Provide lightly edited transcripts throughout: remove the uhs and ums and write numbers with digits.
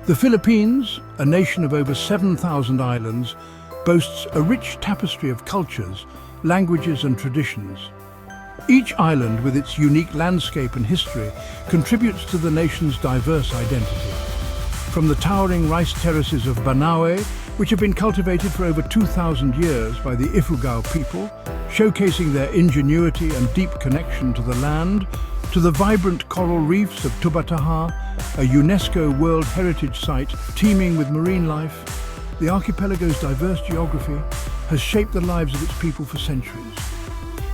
The Philippines, a nation of over 7,000 islands, boasts a rich tapestry of cultures, languages and traditions. Each island, with its unique landscape and history, contributes to the nation's diverse identity. From the towering rice terraces of Banaue, which have been cultivated for over 2,000 years by the Ifugao people, showcasing their ingenuity and deep connection to the land, to the vibrant coral reefs of Tubataha, a UNESCO World Heritage Site teeming with marine life, the archipelago's diverse geography has shaped the lives of its people for centuries.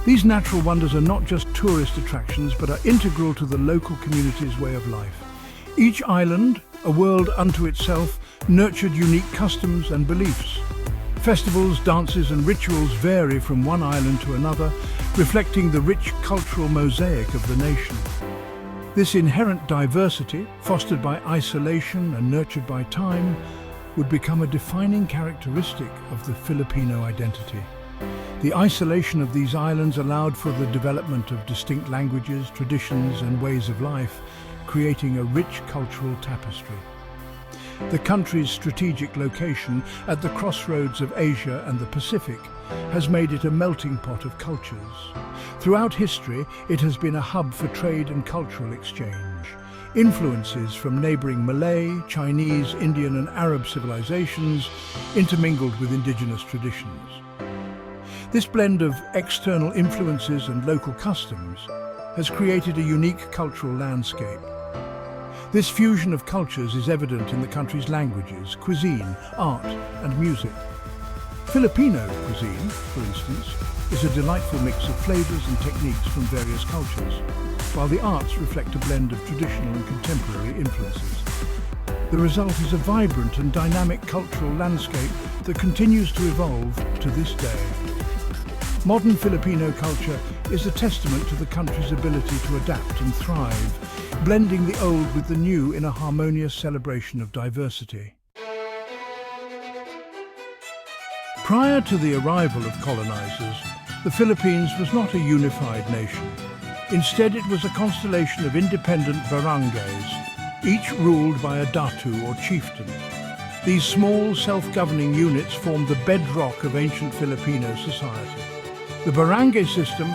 These natural wonders are not just tourist attractions, but are integral to the local community's way of life. Each island, a world unto itself, nurtured unique customs and beliefs. Festivals, dances and rituals vary from one island to another, reflecting the rich cultural mosaic of the nation. This inherent diversity, fostered by isolation and nurtured by time, would become a defining characteristic of the Filipino identity. The isolation of these islands allowed for the development of distinct languages, traditions and ways of life, creating a rich cultural tapestry. The country's strategic location at the crossroads of Asia and the Pacific has made it a melting pot of cultures. Throughout history, it has been a hub for trade and cultural exchange. Influences from neighboring Malay, Chinese, Indian and Arab civilizations intermingled with indigenous traditions. This blend of external influences and local customs has created a unique cultural landscape. This fusion of cultures is evident in the country's languages, cuisine, art and music. Filipino cuisine, for instance, is a delightful mix of flavors and techniques from various cultures, while the arts reflect a blend of traditional and contemporary influences. The result is a vibrant and dynamic cultural landscape that continues to evolve to this day. Modern Filipino culture is a testament to the country's ability to adapt and thrive, blending the old with the new in a harmonious celebration of diversity. Prior to the arrival of colonizers, the Philippines was not a unified nation. Instead, it was a constellation of independent barangays, each ruled by a datu or chieftain. These small, self-governing units formed the bedrock of ancient Filipino society. The barangay system,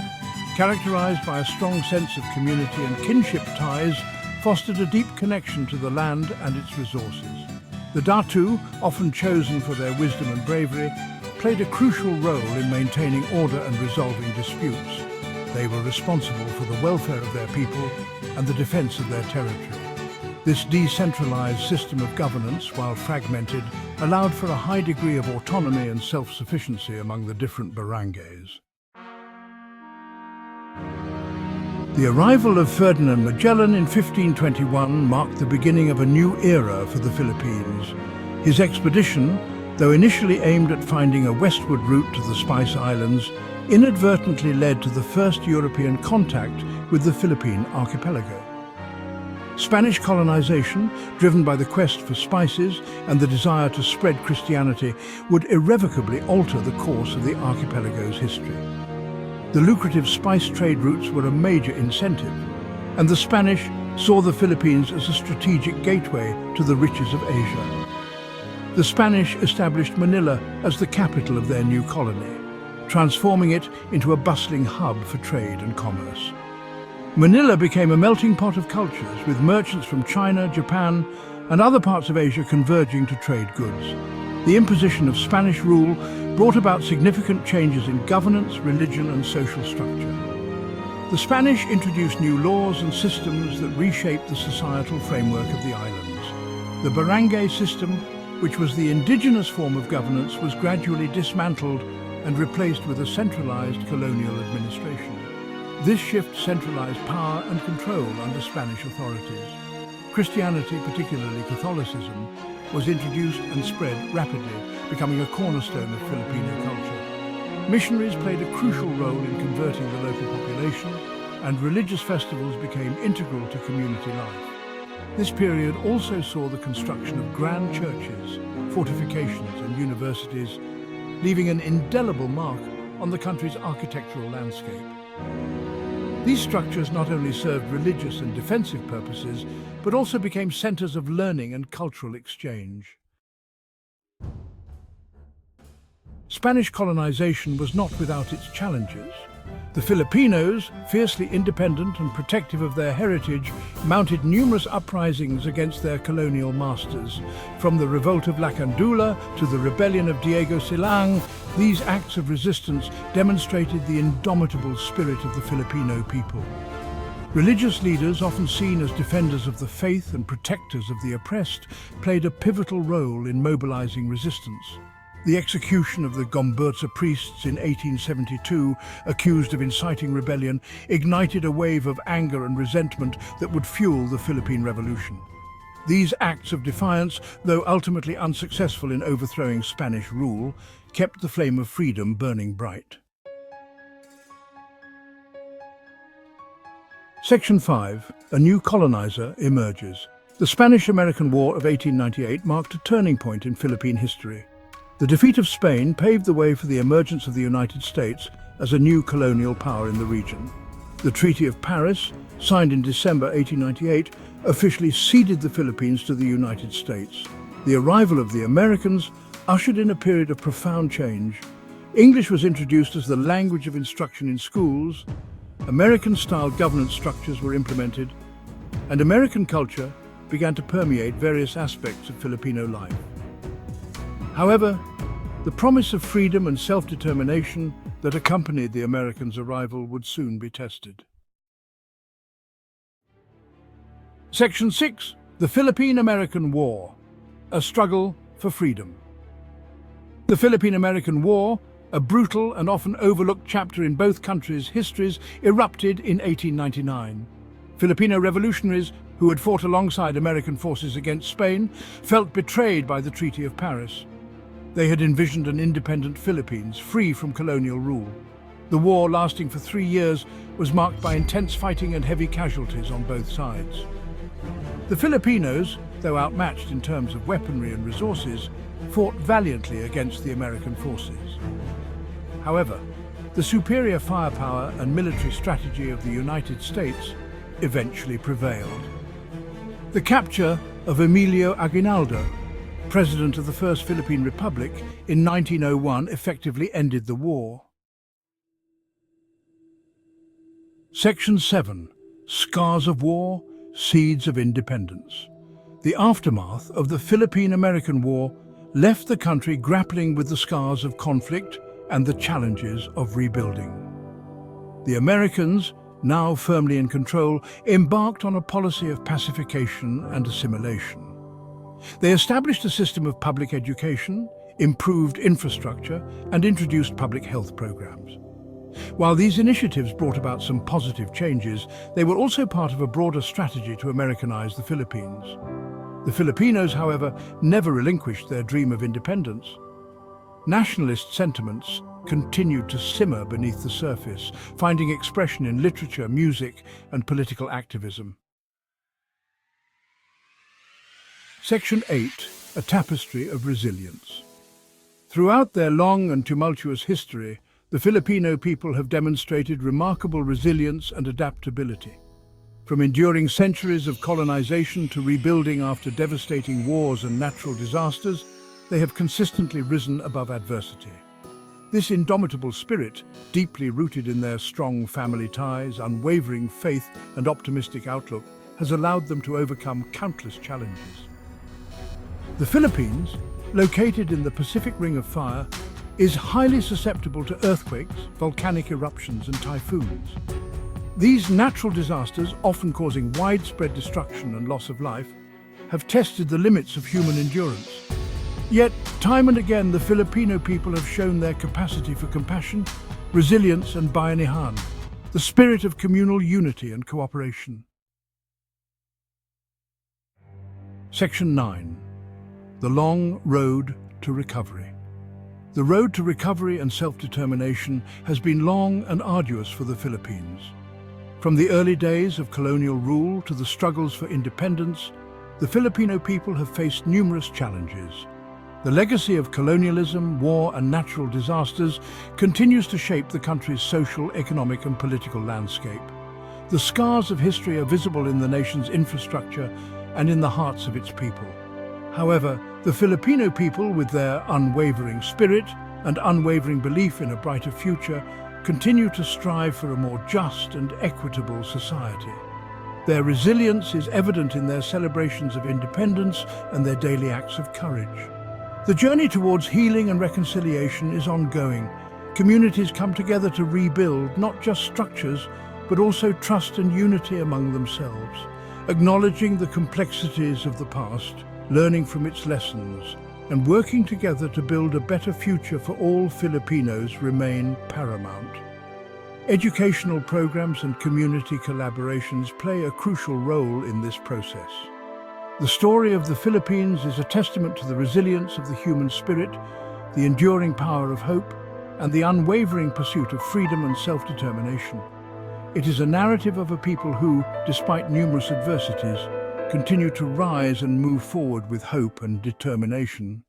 characterized by a strong sense of community and kinship ties, fostered a deep connection to the land and its resources. The datu, often chosen for their wisdom and bravery, played a crucial role in maintaining order and resolving disputes. They were responsible for the welfare of their people and the defense of their territory. This decentralized system of governance, while fragmented, allowed for a high degree of autonomy and self-sufficiency among the different barangays. The arrival of Ferdinand Magellan in 1521 marked the beginning of a new era for the Philippines. His expedition, though initially aimed at finding a westward route to the Spice Islands, inadvertently led to the first European contact with the Philippine archipelago. Spanish colonization, driven by the quest for spices and the desire to spread Christianity, would irrevocably alter the course of the archipelago's history. The lucrative spice trade routes were a major incentive, and the Spanish saw the Philippines as a strategic gateway to the riches of Asia. The Spanish established Manila as the capital of their new colony, transforming it into a bustling hub for trade and commerce. Manila became a melting pot of cultures, with merchants from China, Japan, and other parts of Asia converging to trade goods. The imposition of Spanish rule brought about significant changes in governance, religion, and social structure. The Spanish introduced new laws and systems that reshaped the societal framework of the islands. The barangay system, which was the indigenous form of governance, was gradually dismantled and replaced with a centralized colonial administration. This shift centralized power and control under Spanish authorities. Christianity, particularly Catholicism, was introduced and spread rapidly, becoming a cornerstone of Filipino culture. Missionaries played a crucial role in converting the local population, and religious festivals became integral to community life. This period also saw the construction of grand churches, fortifications and universities, leaving an indelible mark on the country's architectural landscape. These structures not only served religious and defensive purposes, but also became centers of learning and cultural exchange. Spanish colonization was not without its challenges. The Filipinos, fiercely independent and protective of their heritage, mounted numerous uprisings against their colonial masters. From the revolt of Lacandula to the rebellion of Diego Silang, these acts of resistance demonstrated the indomitable spirit of the Filipino people. Religious leaders, often seen as defenders of the faith and protectors of the oppressed, played a pivotal role in mobilizing resistance. The execution of the Gomburza priests in 1872, accused of inciting rebellion, ignited a wave of anger and resentment that would fuel the Philippine Revolution. These acts of defiance, though ultimately unsuccessful in overthrowing Spanish rule, kept the flame of freedom burning bright. Section 5. A new colonizer emerges. The Spanish-American War of 1898 marked a turning point in Philippine history. The defeat of Spain paved the way for the emergence of the United States as a new colonial power in the region. The Treaty of Paris, signed in December 1898, officially ceded the Philippines to the United States. The arrival of the Americans ushered in a period of profound change. English was introduced as the language of instruction in schools, American-style governance structures were implemented, and American culture began to permeate various aspects of Filipino life. However, the promise of freedom and self-determination that accompanied the Americans' arrival would soon be tested. Section 6. The Philippine-American War, a struggle for freedom. The Philippine-American War, a brutal and often overlooked chapter in both countries' histories, erupted in 1899. Filipino revolutionaries, who had fought alongside American forces against Spain, felt betrayed by the Treaty of Paris. They had envisioned an independent Philippines, free from colonial rule. The war, lasting for 3 years, was marked by intense fighting and heavy casualties on both sides. The Filipinos, though outmatched in terms of weaponry and resources, fought valiantly against the American forces. However, the superior firepower and military strategy of the United States eventually prevailed. The capture of Emilio Aguinaldo, President of the First Philippine Republic, in 1901 effectively ended the war. Section 7. Scars of War, Seeds of Independence. The aftermath of the Philippine-American War left the country grappling with the scars of conflict and the challenges of rebuilding. The Americans, now firmly in control, embarked on a policy of pacification and assimilation. They established a system of public education, improved infrastructure, and introduced public health programs. While these initiatives brought about some positive changes, they were also part of a broader strategy to Americanize the Philippines. The Filipinos, however, never relinquished their dream of independence. Nationalist sentiments continued to simmer beneath the surface, finding expression in literature, music, and political activism. Section 8. A Tapestry of Resilience. Throughout their long and tumultuous history, the Filipino people have demonstrated remarkable resilience and adaptability. From enduring centuries of colonization to rebuilding after devastating wars and natural disasters, they have consistently risen above adversity. This indomitable spirit, deeply rooted in their strong family ties, unwavering faith, and optimistic outlook, has allowed them to overcome countless challenges. The Philippines, located in the Pacific Ring of Fire, is highly susceptible to earthquakes, volcanic eruptions, and typhoons. These natural disasters, often causing widespread destruction and loss of life, have tested the limits of human endurance. Yet, time and again, the Filipino people have shown their capacity for compassion, resilience, and bayanihan, the spirit of communal unity and cooperation. Section 9. The Long Road to Recovery. The road to recovery and self-determination has been long and arduous for the Philippines. From the early days of colonial rule to the struggles for independence, the Filipino people have faced numerous challenges. The legacy of colonialism, war, and natural disasters continues to shape the country's social, economic, and political landscape. The scars of history are visible in the nation's infrastructure and in the hearts of its people. However, the Filipino people, with their unwavering spirit and unwavering belief in a brighter future, continue to strive for a more just and equitable society. Their resilience is evident in their celebrations of independence and their daily acts of courage. The journey towards healing and reconciliation is ongoing. Communities come together to rebuild not just structures, but also trust and unity among themselves, acknowledging the complexities of the past, learning from its lessons, and working together to build a better future for all Filipinos remain paramount. Educational programs and community collaborations play a crucial role in this process. The story of the Philippines is a testament to the resilience of the human spirit, the enduring power of hope, and the unwavering pursuit of freedom and self-determination. It is a narrative of a people who, despite numerous adversities, continue to rise and move forward with hope and determination.